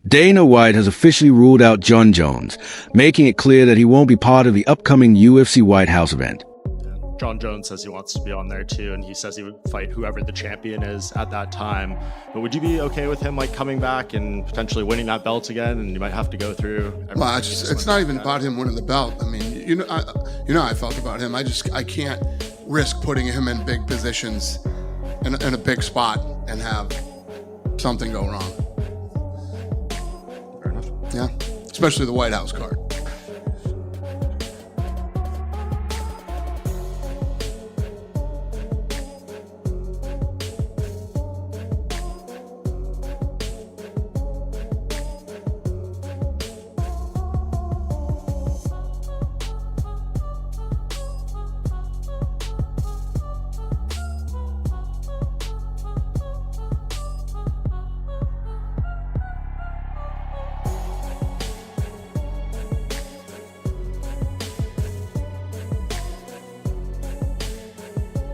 Dana White has officially ruled out Jon Jones, making it clear that he won't be part of the upcoming UFC White House event. Jon Jones says he wants to be on there too, and he says he would fight whoever the champion is at that time. But would you be okay with him coming back and potentially winning that belt again? And you might have to go through. Well, it's not even about him winning the belt. I mean, you know how I felt about him. I can't risk putting him in big positions in a big spot and have something go wrong. Fair enough. Yeah, especially the White House card.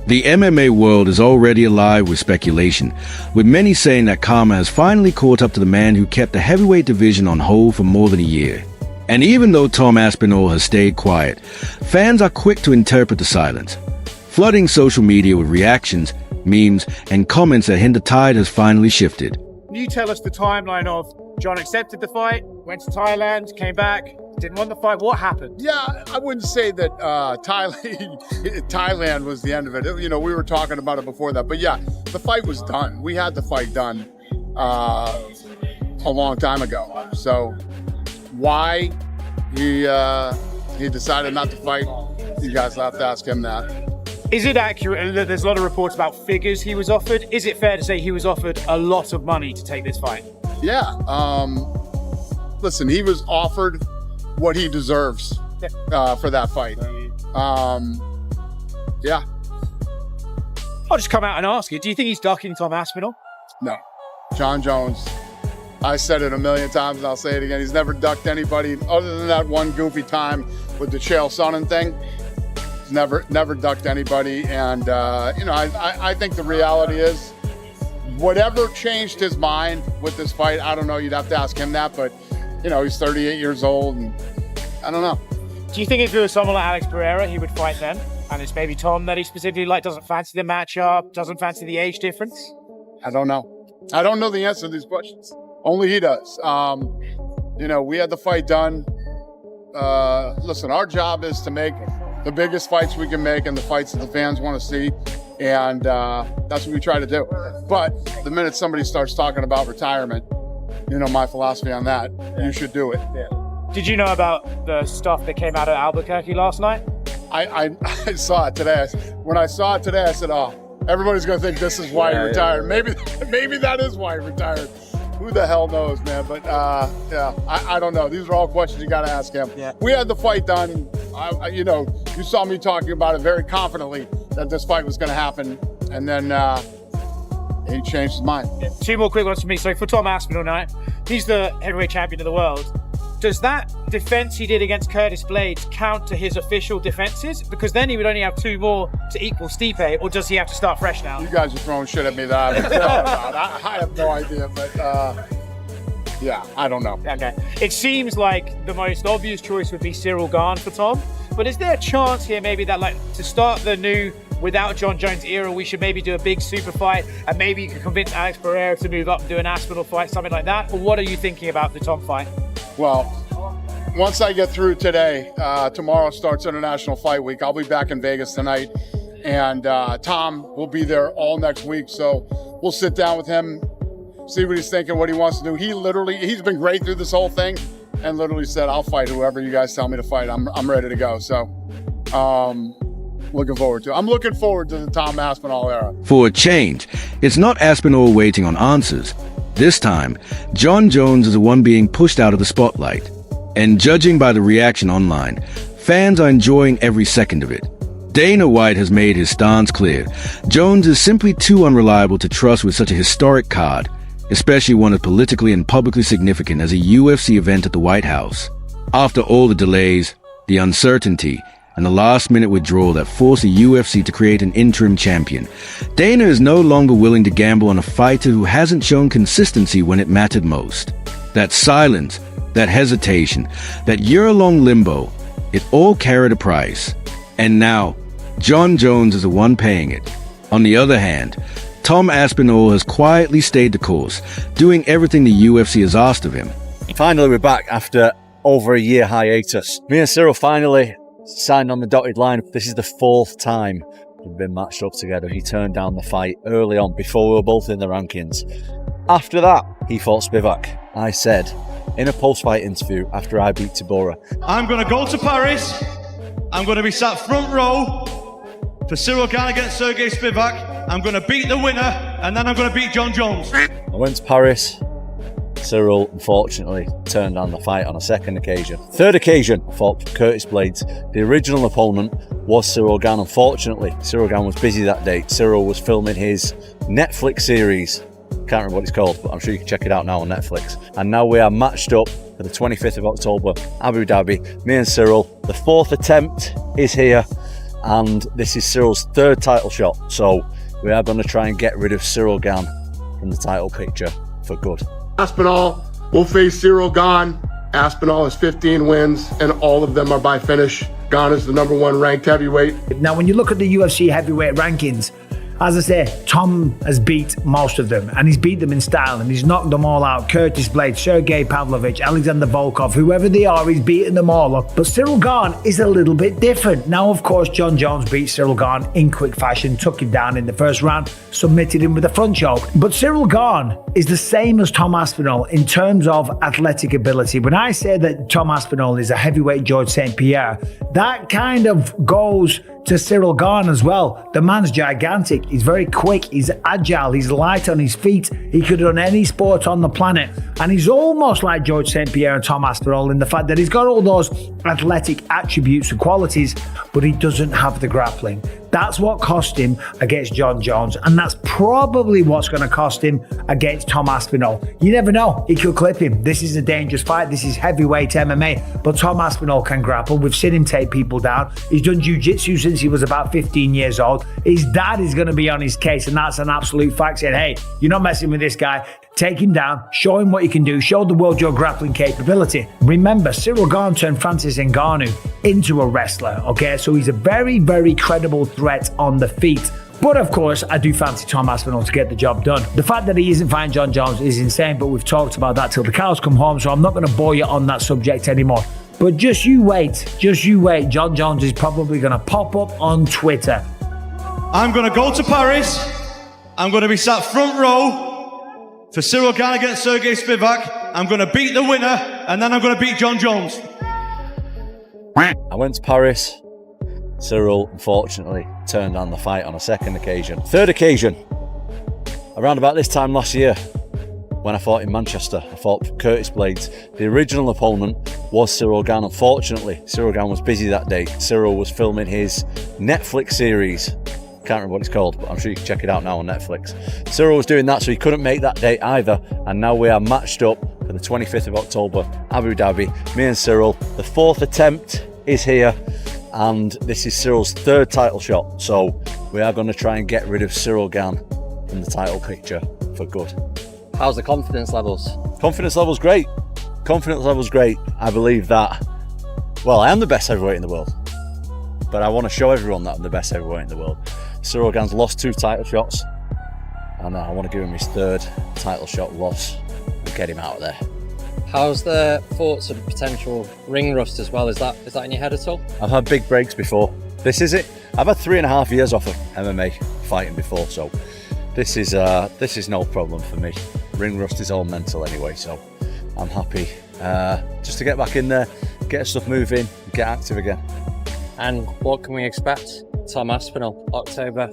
The MMA world is already alive with speculation, with many saying that karma has finally caught up to the man who kept the heavyweight division on hold for more than a year. And even though Tom Aspinall has stayed quiet, fans are quick to interpret the silence, flooding social media with reactions, memes, and comments that hint the tide has finally shifted. Can you tell us the timeline of Jon accepted the fight, went to Thailand, came back, didn't want the fight? What happened? Yeah, I wouldn't say that Thailand was the end of it. You know, we were talking about it before that. But yeah, the fight was done. We had the fight done a long time ago. So why he decided not to fight, you guys have to ask him that. Is it accurate? There's a lot of reports about figures he was offered. Is it fair to say he was offered a lot of money to take this fight? Yeah. Listen, he was offered what he deserves for that fight. Yeah. I'll just come out and ask you, do you think he's ducking Tom Aspinall? No. Jon Jones, I said it a million times and I'll say it again, he's never ducked anybody other than that one goofy time with the Chael Sonnen thing. He's never ducked anybody. And, you know, I think the reality is whatever changed his mind with this fight, I don't know, you'd have to ask him that, but you know, he's 38 years old, and I don't know. Do you think if it was someone like Alex Pereira, he would fight then? And it's maybe Tom that he specifically doesn't fancy the matchup, doesn't fancy the age difference? I don't know. I don't know the answer to these questions. Only he does. You know, we had the fight done. Listen, our job is to make the biggest fights we can make and the fights that the fans want to see. And that's what we try to do. But the minute somebody starts talking about retirement, you know my philosophy on that. You should do it. Yeah. Did you know about the stuff that came out of Albuquerque last night? I saw it today. When I saw it today, I said, oh, everybody's going to think this is why he retired. Maybe that is why he retired. Who the hell knows, man? But yeah, I don't know. These are all questions you got to ask him. Yeah. We had the fight done. You know, you saw me talking about it very confidently that this fight was going to happen. And then he changed his mind. Two more quick ones for me. So for Tom Aspinall now, he's the heavyweight champion of the world. Does that defense he did against Curtis Blades count to his official defenses? Because then he would only have two more to equal Stipe, or does he have to start fresh now? You guys are throwing shit at me that I haven't thought about. I have no idea, but yeah, I don't know. Okay. It seems like the most obvious choice would be Ciryl Gane for Tom, but is there a chance here maybe that to start the new without Jon Jones era, we should maybe do a big super fight and maybe you can convince Alex Pereira to move up and do an Aspinall fight, something like that? Or what are you thinking about the Tom fight? Well, once I get through today, tomorrow starts International Fight Week. I'll be back in Vegas tonight, and Tom will be there all next week. So we'll sit down with him, see what he's thinking, what he wants to do. He's been great through this whole thing and literally said, I'll fight whoever you guys tell me to fight. I'm ready to go. So looking forward to it. I'm looking forward to the Tom Aspinall era. For a change, it's not Aspinall waiting on answers. This time, Jon Jones is the one being pushed out of the spotlight. And judging by the reaction online, fans are enjoying every second of it. Dana White has made his stance clear. Jones is simply too unreliable to trust with such a historic card, especially one as politically and publicly significant as a UFC event at the White House. After all the delays, the uncertainty, and the last-minute withdrawal that forced the UFC to create an interim champion, Dana is no longer willing to gamble on a fighter who hasn't shown consistency when it mattered most. That silence, that hesitation, that year-long limbo, it all carried a price. And now, Jon Jones is the one paying it. On the other hand, Tom Aspinall has quietly stayed the course, doing everything the UFC has asked of him. Finally, we're back after over a year hiatus. Me and Ciryl finally signed on the dotted line. This is the 4th time we've been matched up together. He turned down the fight early on before we were both in the rankings. After that, he fought Spivak. I said in a post-fight interview after I beat Tibura, I'm going to go to Paris. I'm going to be sat front row for Ciryl Gane against Sergey Spivak. I'm going to beat the winner, and then I'm going to beat Jon Jones. I went to Paris. Ciryl, unfortunately, turned down the fight on a second occasion. Third occasion, fought Curtis Blades. The original opponent was Ciryl Gane. Unfortunately, Ciryl Gane was busy that day. Ciryl was filming his Netflix series. Can't remember what it's called, but I'm sure you can check it out now on Netflix. And now we are matched up for the 25th of October, Abu Dhabi. Me and Ciryl. The 4th attempt is here, and this is Cyryl's 3rd title shot. So we are going to try and get rid of Ciryl Gane from the title picture for good. Aspinall will face Ciryl Gane. Aspinall has 15 wins, and all of them are by finish. Gane is the #1 ranked heavyweight. Now, when you look at the UFC heavyweight rankings, as I say, Tom has beat most of them, and he's beat them in style, and he's knocked them all out. Curtis Blades, Sergey Pavlovich, Alexander Volkov, whoever they are, he's beaten them all up. But Ciryl Gane is a little bit different. Now, of course, Jon Jones beat Ciryl Gane in quick fashion, took him down in the first round, submitted him with a front choke. But Ciryl Gane is the same as Tom Aspinall in terms of athletic ability. When I say that Tom Aspinall is a heavyweight George St. Pierre, that kind of goes to Ciryl Gane as well. The man's gigantic. He's very quick. He's agile. He's light on his feet. He could run any sport on the planet. And he's almost like George St. Pierre and Tom Aspinall in the fact that he's got all those athletic attributes and qualities, but he doesn't have the grappling. That's what cost him against Jon Jones, and that's probably what's going to cost him against Tom Aspinall. You never know, he could clip him. This is a dangerous fight. This is heavyweight MMA, but Tom Aspinall can grapple. We've seen him take people down. He's done jiu-jitsu since he was about 15 years old. His dad is going to be on his case, and that's an absolute fact, saying, hey, you're not messing with this guy. Take him down, show him what you can do, show the world your grappling capability. Remember, Ciryl Gane turned Francis Ngannou into a wrestler, okay? So he's a very, very credible threat on the feet. But of course, I do fancy Tom Aspinall to get the job done. The fact that he isn't fighting Jon Jones is insane, but we've talked about that till the cows come home, so I'm not going to bore you on that subject anymore. But just you wait, Jon Jones is probably going to pop up on Twitter. I'm going to go to Paris. I'm going to be sat front row for Ciryl Gane against Sergey Spivak. I'm going to beat the winner, and then I'm going to beat Jon Jones. I went to Paris. Ciryl, unfortunately, turned down the fight on a second occasion. Third occasion, around about this time last year, when I fought in Manchester. I fought Curtis Blades. The original opponent was Ciryl Gane. Unfortunately, Ciryl Gane was busy that day. Ciryl was filming his Netflix series. Can't remember what it's called, but I'm sure you can check it out now on Netflix. Ciryl was doing that, so he couldn't make that date either. And now we are matched up for the 25th of October, Abu Dhabi. Me and Ciryl. The 4th attempt is here, and this is Cyryl's 3rd title shot. So we are going to try and get rid of Ciryl Gane from the title picture for good. How's the confidence levels? Confidence levels great. Confidence levels great. I believe that, well, I am the best heavyweight in the world, but I want to show everyone that I'm the best heavyweight in the world. Ciryl Gane's lost 2 title shots, and I want to give him his 3rd title shot loss and get him out of there. How's the thoughts of potential ring rust as well? Is that in your head at all? I've had big breaks before. This is it. I've had 3.5 years off of MMA fighting before, so this is no problem for me. Ring rust is all mental anyway, so I'm happy just to get back in there, get stuff moving, get active again. And what can we expect? Tom Aspinall, October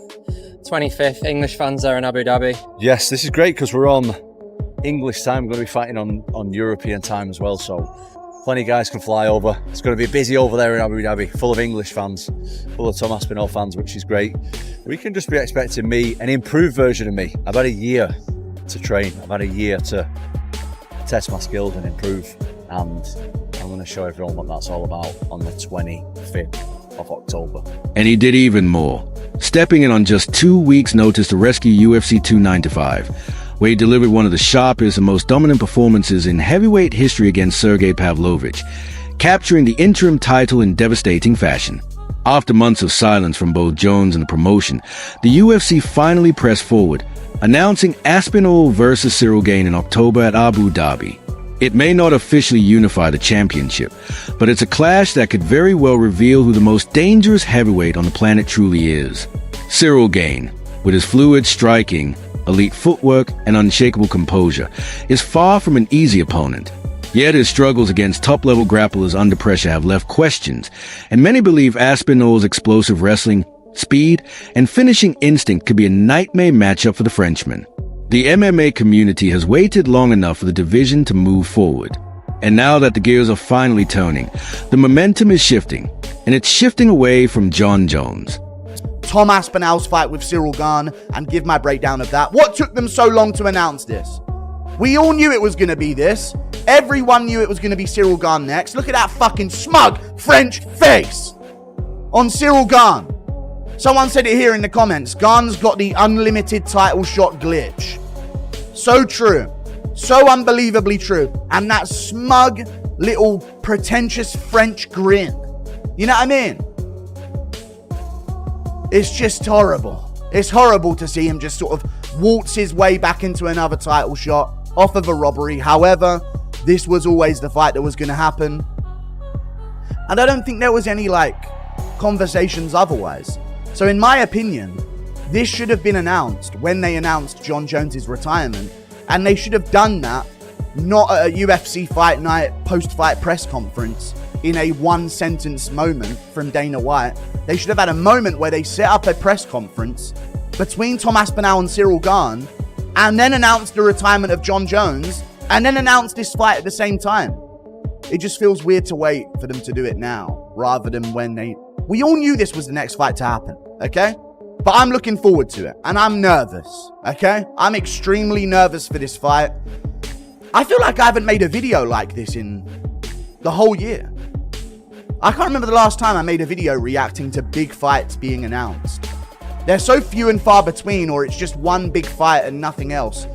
25th, English fans there in Abu Dhabi. Yes, this is great because we're on English time. We're going to be fighting on European time as well, so plenty of guys can fly over. It's going to be busy over there in Abu Dhabi, full of English fans, full of Tom Aspinall fans, which is great. We can just be expecting me, an improved version of me. I've had a year to train. I've had a year to test my skills and improve, and I'm going to show everyone what that's all about on the 25th of October. And he did even more, stepping in on just 2 weeks' notice to rescue UFC 295. where he delivered one of the sharpest and most dominant performances in heavyweight history against Sergey Pavlovich, capturing the interim title in devastating fashion. After months of silence from both Jones and the promotion, the UFC finally pressed forward, announcing Aspinall versus Ciryl Gane in October at Abu Dhabi. It may not officially unify the championship, but it's a clash that could very well reveal who the most dangerous heavyweight on the planet truly is. Ciryl Gane, with his fluid striking, elite footwork, and unshakable composure, is far from an easy opponent. Yet his struggles against top-level grapplers under pressure have left questions, and many believe Aspinall's explosive wrestling, speed, and finishing instinct could be a nightmare matchup for the Frenchman. The MMA community has waited long enough for the division to move forward. And now that the gears are finally turning, the momentum is shifting, and it's shifting away from Jon Jones. Tom Aspinall's fight with Ciryl Gane, and give my breakdown of that. What took them so long to announce this? We all knew it was going to be this. Everyone knew it was going to be Ciryl Gane next. Look at that fucking smug French face on Ciryl Gane. Someone said it here in the comments. Gane's got the unlimited title shot glitch. So true. So unbelievably true. And that smug little pretentious French grin. You know what I mean? It's just horrible. It's horrible to see him just sort of waltz his way back into another title shot off of a robbery. However, this was always the fight that was going to happen. And I don't think there was any, conversations otherwise. So in my opinion, this should have been announced when they announced Jon Jones' retirement. And they should have done that not at a UFC Fight Night post-fight press conference in a one-sentence moment from Dana White. They should have had a moment where they set up a press conference between Tom Aspinall and Ciryl Gane, and then announced the retirement of Jon Jones, and then announced this fight at the same time. It just feels weird to wait for them to do it now, rather than when we all knew this was the next fight to happen, okay? But I'm looking forward to it, and I'm nervous, okay? I'm extremely nervous for this fight. I feel like I haven't made a video like this in the whole year. I can't remember the last time I made a video reacting to big fights being announced. They're so few and far between, or it's just one big fight and nothing else.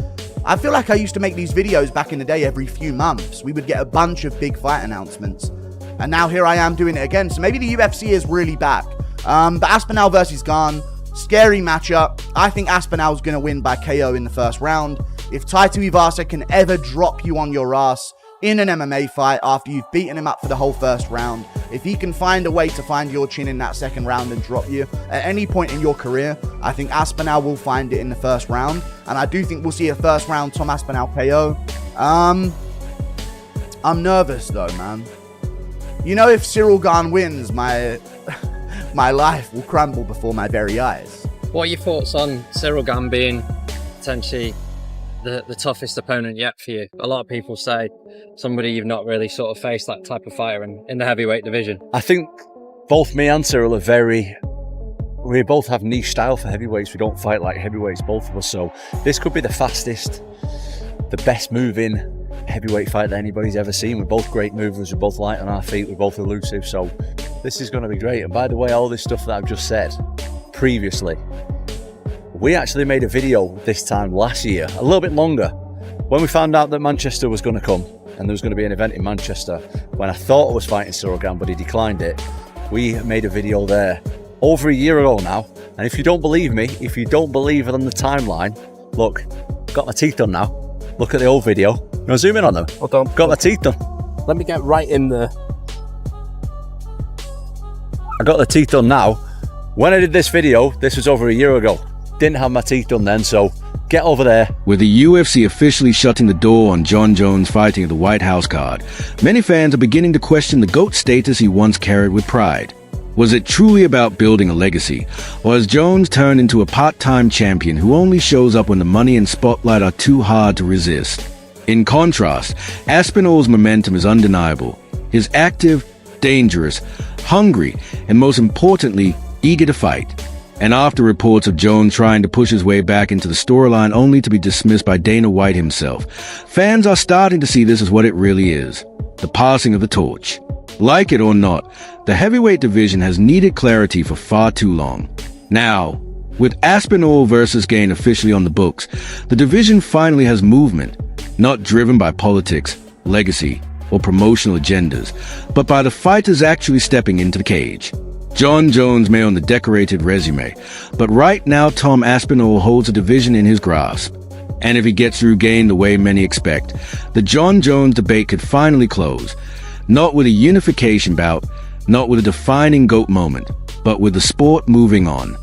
I feel like I used to make these videos back in the day every few months. We would get a bunch of big fight announcements. And now here I am doing it again. So maybe the UFC is really back. But Aspinall versus Gane, scary matchup. I think Aspinall's going to win by KO in the first round. If Taito Ivasa can ever drop you on your ass in an MMA fight after you've beaten him up for the whole first round, if he can find a way to find your chin in that second round and drop you at any point in your career, I think Aspinall will find it in the first round. And I do think we'll see a first round Tom Aspinall KO. I'm nervous though, man. You know, if Ciryl Gane wins, my life will crumble before my very eyes. What are your thoughts on Ciryl Gane being potentially the toughest opponent yet for you? A lot of people say somebody you've not really sort of faced that type of fighter in the heavyweight division. I think both me and Ciryl are we both have niche style for heavyweights. We don't fight like heavyweights, both of us. So this could be the fastest, the best moving heavyweight fight that anybody's ever seen. We're both great movers. We're both light on our feet. We're both elusive. So this is going to be great. And by the way, all this stuff that I've just said previously, we actually made a video this time last year, a little bit longer, when we found out that Manchester was going to come and there was going to be an event in Manchester. When I thought I was fighting Ciryl Gane, but he declined it, we made a video there over a year ago now. And if you don't believe me, if you don't believe it on the timeline, look, got my teeth done now. Look at the old video. You want to zoom in on them? Hold on. Got my teeth done. Let me get right in there. I got the teeth done now. When I did this video, this was over a year ago. Didn't have my teeth done then, so get over there. With the UFC officially shutting the door on Jon Jones fighting at the White House card, many fans are beginning to question the GOAT status he once carried with pride. Was it truly about building a legacy, or has Jones turned into a part-time champion who only shows up when the money and spotlight are too hard to resist? In contrast, Aspinall's momentum is undeniable. He's active, dangerous, hungry, and most importantly, eager to fight. And after reports of Jones trying to push his way back into the storyline only to be dismissed by Dana White himself, fans are starting to see this as what it really is, the passing of the torch. Like it or not, the heavyweight division has needed clarity for far too long. Now, With Aspinall versus Gane officially on the books, the division finally has movement, not driven by politics, legacy, or promotional agendas, but by the fighters actually stepping into the cage. Jon Jones may own the decorated resume, but right now Tom Aspinall holds a division in his grasp. And if he gets through Gane the way many expect, the Jon Jones debate could finally close, not with a unification bout, not with a defining GOAT moment, but with the sport moving on.